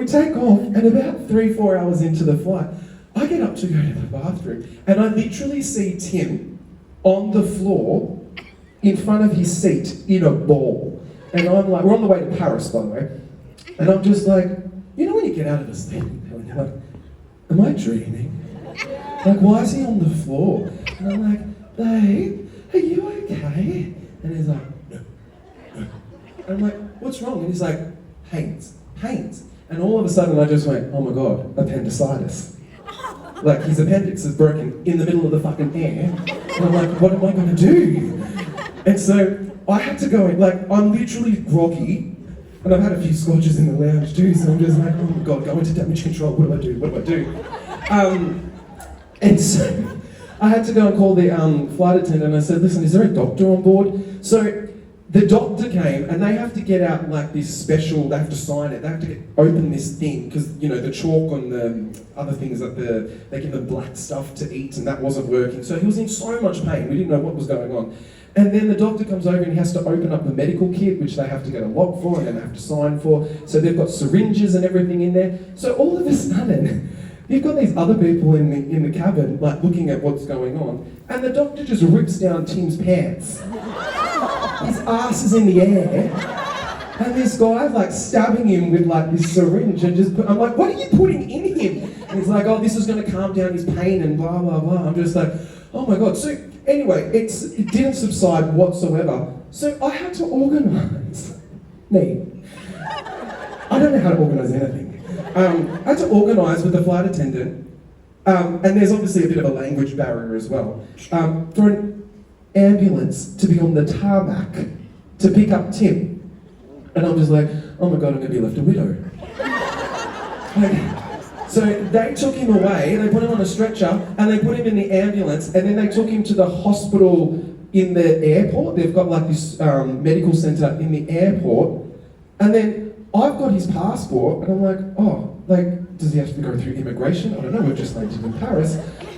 we take off, and about 3-4 hours into the flight, I get up to go to the bathroom, and I literally see Tim on the floor in front of his seat in a ball. And I'm like, we're on the way to Paris, by the way, and I'm just like, you know when you get out of a sleep, and you're like, am I dreaming? Like, why is he on the floor? And I'm like, babe, are you okay? And he's like, no. And I'm like, what's wrong? And he's like, pains. And all of a sudden I just went, oh my God, appendicitis. Like, his appendix is broken in the middle of the fucking air. And I'm like, what am I gonna do? And so I had to go in, like, I'm literally groggy, and I've had a few scotches in the lounge too, so I'm just like, oh my God, go into damage control, what do I do? And so I had to go and call the flight attendant, and I said, listen, is there a doctor on board? So the doctor came, and they have to get out like this special, they have to sign it, they have to open this thing, because, you know, the chalk on the other things that they give them black stuff to eat, and that wasn't working. So he was in so much pain, we didn't know what was going on. And then the doctor comes over and he has to open up the medical kit, which they have to get a lock for and then they have to sign for. So they've got syringes and everything in there. So all of a sudden, you've got these other people in the cabin, like, looking at what's going on, and the doctor just rips down Tim's pants. His ass is in the air, and this guy's like stabbing him with like this syringe, and I'm like, what are you putting in him? And he's like, oh, this is going to calm down his pain and blah, blah, blah. I'm just like, oh my God. So anyway, it didn't subside whatsoever. So I had to organise. I don't know how to organise anything. I had to organise with the flight attendant, and there's obviously a bit of a language barrier as well, for an ambulance to be on the tarmac to pick up Tim. And I'm just like, oh my God, I'm going to be left a widow. So they took him away, they put him on a stretcher, and they put him in the ambulance, and then they took him to the hospital in the airport. They've got like this medical centre in the airport, and then I've got his passport, and I'm like, oh, like, does he have to go through immigration? I don't know, we've just landed in Paris.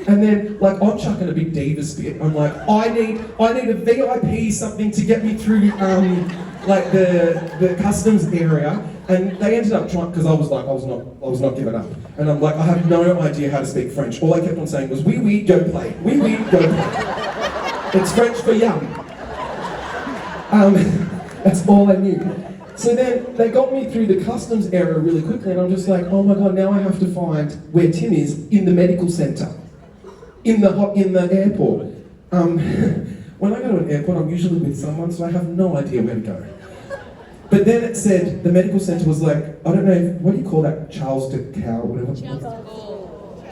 And then, like, I'm chucking a big divas fit. I'm like, I need a VIP something to get me through, like the customs area. And they ended up trying, because I was not giving up. And I'm like, I have no idea how to speak French. All I kept on saying was, oui, oui, go play. Oui, oui, go play. It's French for young. That's all I knew. So then they got me through the customs area really quickly, and I'm just like, oh my God, now I have to find where Tim is in the medical centre, in the airport. When I go to an airport, I'm usually with someone, so I have no idea where to go. But then it said, the medical centre was like, I don't know, what do you call that? Charles de Gaulle, whatever.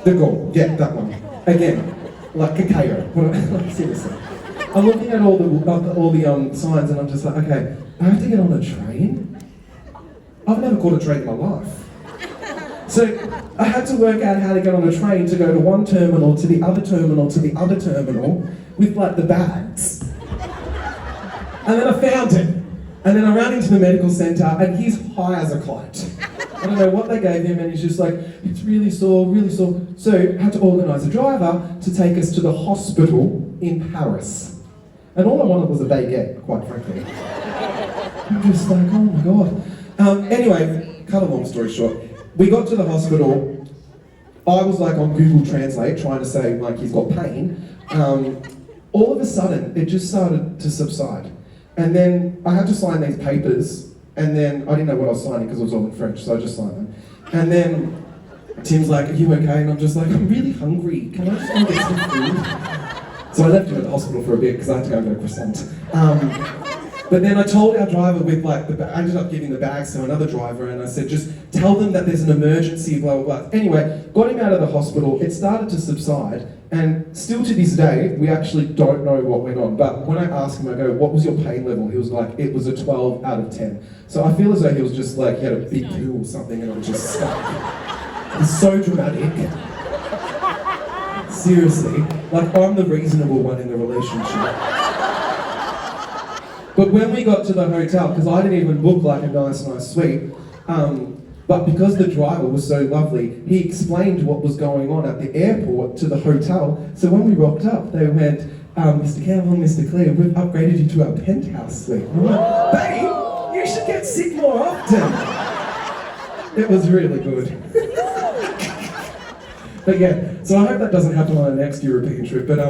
De Gaulle, yeah, that one. Again, like cacao. Seriously. I'm looking at all the signs, and I'm just like, okay, I have to get on a train? I've never caught a train in my life. So I had to work out how to get on a train to go to one terminal, to the other terminal, to the other terminal, with like the bags. And then I found it. And then I ran into the medical centre, and he's high as a kite. I don't know what they gave him, and he's just like, it's really sore, really sore. So I had to organise a driver to take us to the hospital in Paris. And all I wanted was a baguette, quite frankly. I'm just like, oh my God. Anyway, cut a long story short, we got to the hospital. I was like on Google Translate trying to say like he's got pain. All of a sudden, it just started to subside. And then I had to sign these papers, and then I didn't know what I was signing because it was all in French, so I just signed them. And then Tim's like, are you okay? And I'm just like, I'm really hungry. Can I just go and get some food? So I left him at the hospital for a bit because I had to go and get a croissant. But then I told our driver with like, I ended up giving the bags to another driver, and I said, just tell them that there's an emergency, blah, blah, blah. Anyway, got him out of the hospital, it started to subside, and still to this day, we actually don't know what went on. But when I asked him, I go, what was your pain level? He was like, it was a 12 out of 10. So I feel as though he was just like, he had a big poo or something and it was just stuck. It's so dramatic. Seriously, like I'm the reasonable one in the relationship. But when we got to the hotel, because I didn't even book like a nice suite, but because the driver was so lovely, he explained what was going on at the airport to the hotel. So when we rocked up, they went, Mr. Campbell, Mr. Callea, we've upgraded you to our penthouse suite. And I'm like, babe, you should get sick more often. It was really good. But yeah, so I hope that doesn't happen on our next European trip. But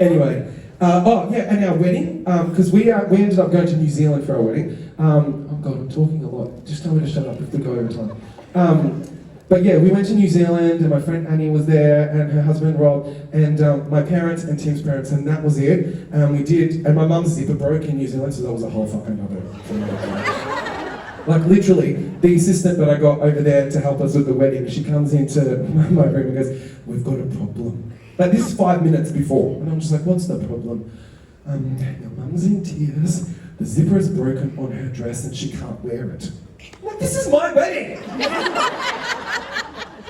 anyway, oh yeah, and our wedding, because we ended up going to New Zealand for our wedding. Oh God, I'm talking a lot. Just tell me to shut up if we go over time. But yeah, we went to New Zealand, and my friend Annie was there, and her husband Rob, and my parents and Tim's parents, and that was it. And my mum's zipper broke in New Zealand, so that was a whole fucking other thing. Like literally, the assistant that I got over there to help us with the wedding, she comes into my room and goes, "We've got a problem." Like this is 5 minutes before, and I'm just like, "What's the problem?" "Your mum's in tears. The zipper is broken on her dress and she can't wear it." I'm like, this is my wedding!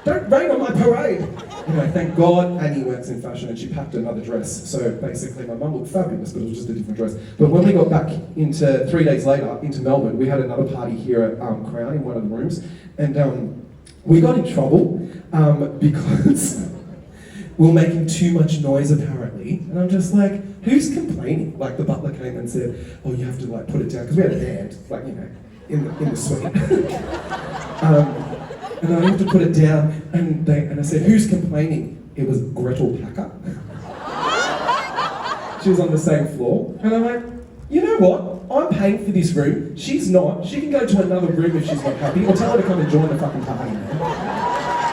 Don't rain on my parade! Anyway, thank God Annie works in fashion and she packed another dress. So basically my mum looked fabulous, but it was just a different dress. But when we got back 3 days later into Melbourne, we had another party here at Crown in one of the rooms. And we got in trouble because we were making too much noise apparently. And I'm just like, who's complaining? Like the butler came and said, "Oh, you have to like put it down," because we had a band, like, you know, in the suite. And I have to put it down, and I said, "Who's complaining?" It was Gretel Packer. She was on the same floor, and I'm like, you know what? I'm paying for this room. She's not. She can go to another room if she's not happy, or tell her to come and join the fucking party, man.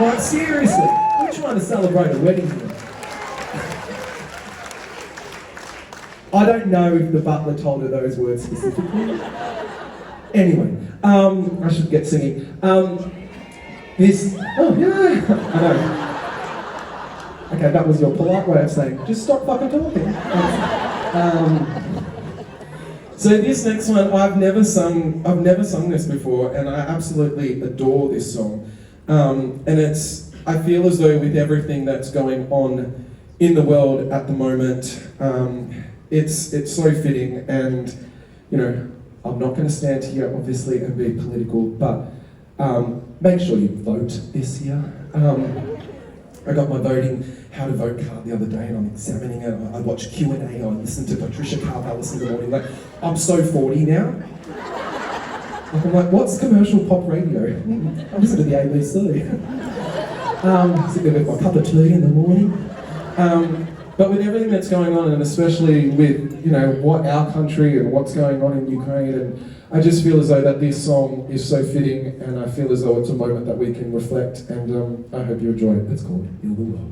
Like seriously, we're trying to celebrate a wedding here. I don't know if the butler told her those words specifically. Anyway, I should get singing. Oh yeah, I know. Okay, that was your polite way of saying, just stop fucking talking. So this next one, I've never sung this before, and I absolutely adore this song. And I feel as though with everything that's going on in the world at the moment, it's so fitting, and you know, I'm not going to stand here obviously and be political, but make sure you vote this year. I got my how to vote card the other day, and I'm examining it. I watched Q&A, I listened to Patricia Carvallis in the morning. Like, I'm so 40 now. Like, I'm like, what's commercial pop radio? I listen to the ABC. Sitting there with my cup of tea in the morning. But with everything that's going on, and especially with, you know, what our country and what's going on in Ukraine, and I just feel as though that this song is so fitting, and I feel as though it's a moment that we can reflect, and I hope you enjoy it. It's called FORTYlove.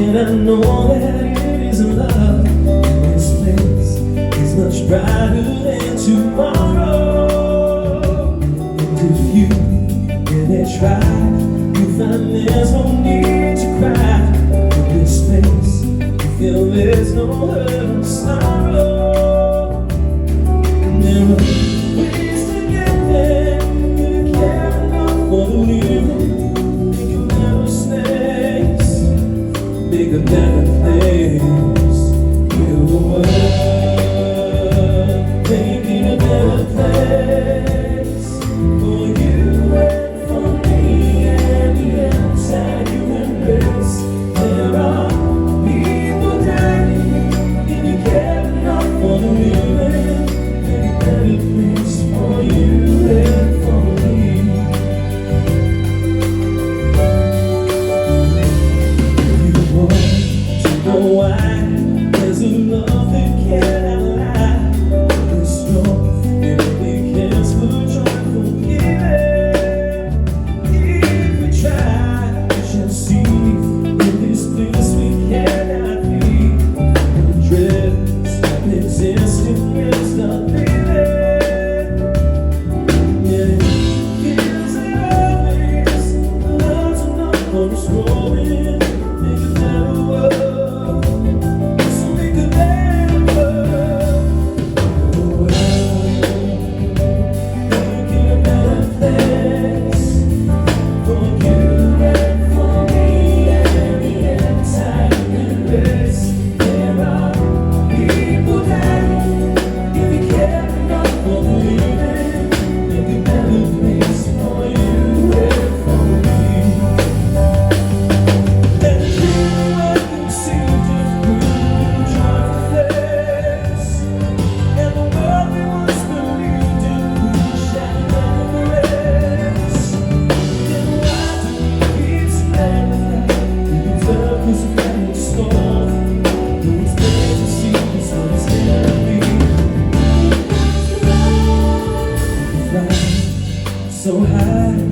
And I know that it is love. This place is much brighter than tomorrow. And if you really try, you find there's no need to cry. In this place, you feel there's no hurt or sorrow. And there are ways to get there if you care enough for the living. Bigger than a place, heal the world, making a better place for you and for me and the outside you embrace. There are people dying, if you care enough for the living, make a better place for you and for me. Why there's a love that cannot lie, it's strong, and so high.